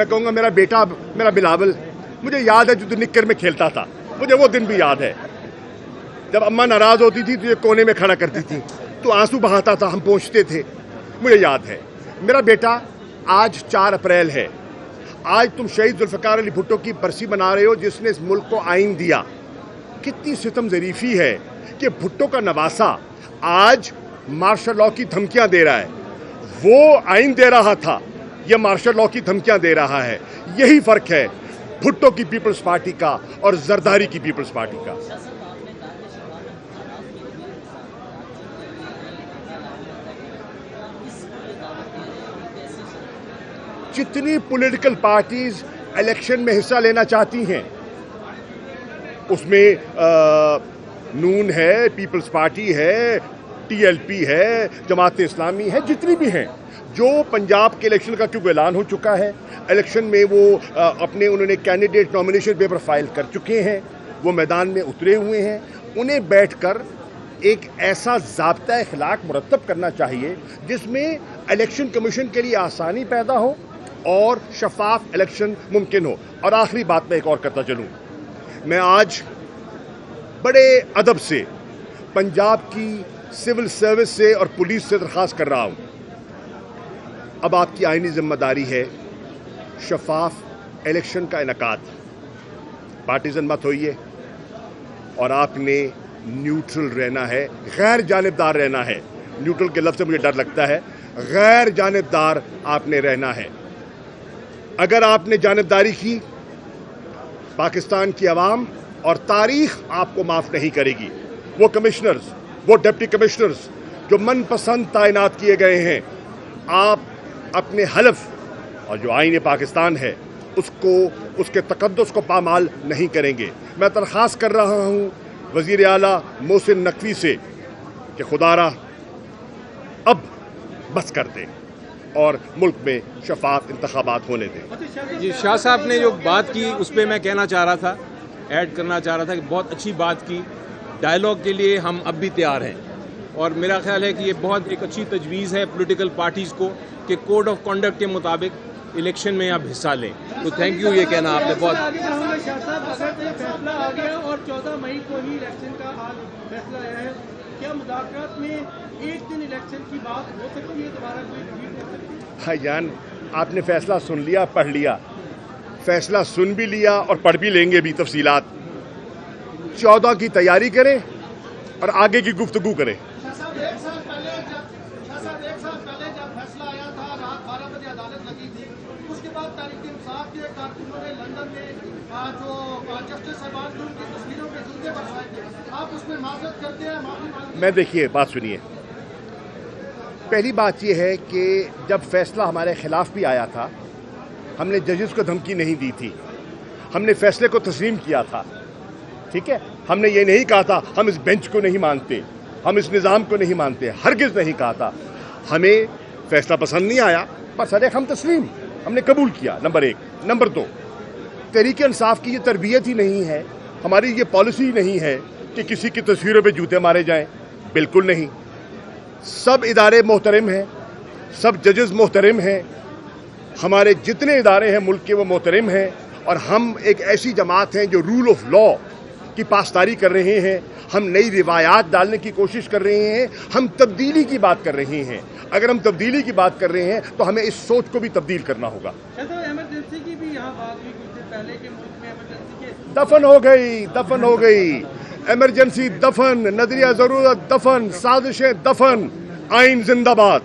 میں کہوں گا میرا بیٹا میرا بلاول مجھے یاد ہے جو نکر میں کھیلتا تھا, مجھے وہ دن بھی یاد ہے جب اماں ناراض ہوتی تھی تو یہ کونے میں کھڑا کرتی تھی, تو آنسو بہاتا تھا, ہم پہنچتے تھے, مجھے یاد ہے. میرا بیٹا آج 4 اپریل ہے, آج تم شہید ذوالفقار علی بھٹو کی برسی منا رہے ہو جس نے اس ملک کو آئین دیا. کتنی ستم ظریفی ہے کہ بھٹو کا نواسا آج مارشل لاء کی دھمکیاں دے رہا ہے. وہ آئین دے رہا تھا, یہ مارشل لاء کی دھمکیاں دے رہا ہے. یہی فرق ہے بھٹو کی پیپلز پارٹی کا اور زرداری کی پیپلز پارٹی کا. جتنی پولیٹیکل پارٹیز الیکشن میں حصہ لینا چاہتی ہیں اس میں نون ہے, پیپلز پارٹی ہے, ٹی ایل پی ہے, جماعت اسلامی ہے, جتنی بھی ہیں, جو پنجاب کے الیکشن کا کیونکہ اعلان ہو چکا ہے, الیکشن میں وہ اپنے انہوں نے کینڈیڈیٹ نامینیشن پیپر فائل کر چکے ہیں, وہ میدان میں اترے ہوئے ہیں. انہیں بیٹھ کر ایک ایسا ضابطہ اخلاق مرتب کرنا چاہیے جس میں الیکشن کمیشن کے لیے آسانی پیدا ہو اور شفاف الیکشن ممکن ہو. اور آخری بات میں ایک اور کرتا چلوں, میں آج بڑے ادب سے پنجاب کی سول سروس سے اور پولیس سے درخواست کر رہا ہوں, اب آپ کی آئینی ذمہ داری ہے شفاف الیکشن کا انعقاد. پارٹیزن مت ہوئیے اور آپ نے نیوٹرل رہنا ہے, غیر جانبدار رہنا ہے. نیوٹرل کے لفظ سے مجھے ڈر لگتا ہے, غیر جانبدار آپ نے رہنا ہے. اگر آپ نے جانبداری کی پاکستان کی عوام اور تاریخ آپ کو معاف نہیں کرے گی. وہ کمشنرز, وہ ڈپٹی کمشنرز جو من پسند تعینات کیے گئے ہیں, آپ اپنے حلف اور جو آئین پاکستان ہے اس کے تقدس کو پامال نہیں کریں گے. میں درخواست کر رہا ہوں وزیر اعلیٰ محسن نقوی سے کہ خدا را اب بس کر دیں اور ملک میں شفاف انتخابات ہونے دیں. جی شاہ صاحب نے جو بات کی اس پہ میں کہنا چاہ رہا تھا, ایڈ کرنا چاہ رہا تھا کہ بہت اچھی بات کی. ڈائلاگ کے لیے ہم اب بھی تیار ہیں اور میرا خیال ہے کہ یہ بہت ایک اچھی تجویز ہے پولیٹیکل پارٹیز کو کہ کوڈ آف کنڈکٹ کے مطابق الیکشن میں آپ حصہ لیں. تو تھینک یو, یہ کہنا آپ نے بہت. فیصلہ آ گیا اور 14 مئی کو ہی الیکشن کا فیصلہ آیا ہے, کیا مذاکرات میں ایک دن الیکشن کی بات ہو سکتی ہے, دوبارہ کوئی ریپیٹ ہو سکتی ہے؟ بھائی جان, آپ نے فیصلہ سن لیا, پڑھ لیا, فیصلہ سن بھی لیا اور پڑھ بھی لیں گے بھی تفصیلات. 14 کی تیاری کریں اور آگے کی گفتگو کریں. ایک سال پہلے جب فیصلہ آیا تھا رات 12 بجے عدالت لگی تھی, اس کے بعد تحریک انصاف کے کارکنوں نے لندن میں جو جسٹس صاحبان کی تصویروں کے جوتے بنوائے تھے, آپ اس میں معذرت کرتے ہیں, معافی مانگتے ہیں؟ میں دیکھیے بات سنیے, پہلی بات یہ ہے کہ جب فیصلہ ہمارے خلاف بھی آیا تھا ہم نے ججز کو دھمکی نہیں دی تھی, ہم نے فیصلے کو تسلیم کیا تھا. ٹھیک ہے, ہم نے یہ نہیں کہا تھا ہم اس بینچ کو نہیں مانتے, ہم اس نظام کو نہیں مانتے, ہرگز نہیں کہا تھا. ہمیں فیصلہ پسند نہیں آیا پر صدق ہم تسلیم, ہم نے قبول کیا. نمبر 1. نمبر 2, تحریک انصاف کی یہ تربیت ہی نہیں ہے, ہماری یہ پالیسی ہی نہیں ہے کہ کسی کی تصویروں پہ جوتے مارے جائیں. بالکل نہیں. سب ادارے محترم ہیں, سب ججز محترم ہیں, ہمارے جتنے ادارے ہیں ملک کے وہ محترم ہیں, اور ہم ایک ایسی جماعت ہیں جو رول آف لا کی پاسداری کر رہے ہیں. ہم نئی روایات ڈالنے کی کوشش کر رہے ہیں, ہم تبدیلی کی بات کر رہے ہیں. اگر ہم تبدیلی کی بات کر رہے ہیں تو ہمیں اس سوچ کو بھی تبدیل کرنا ہوگا. ایمرجنسی کی بھی یہاں بات ہوئی کچھ دن پہلے کہ ملک میں ایمرجنسی کے دفن ہو گئی ایمرجنسی دفن, نظریہ ضرورت دفن, سازشیں دفن, آئین زندہ باد.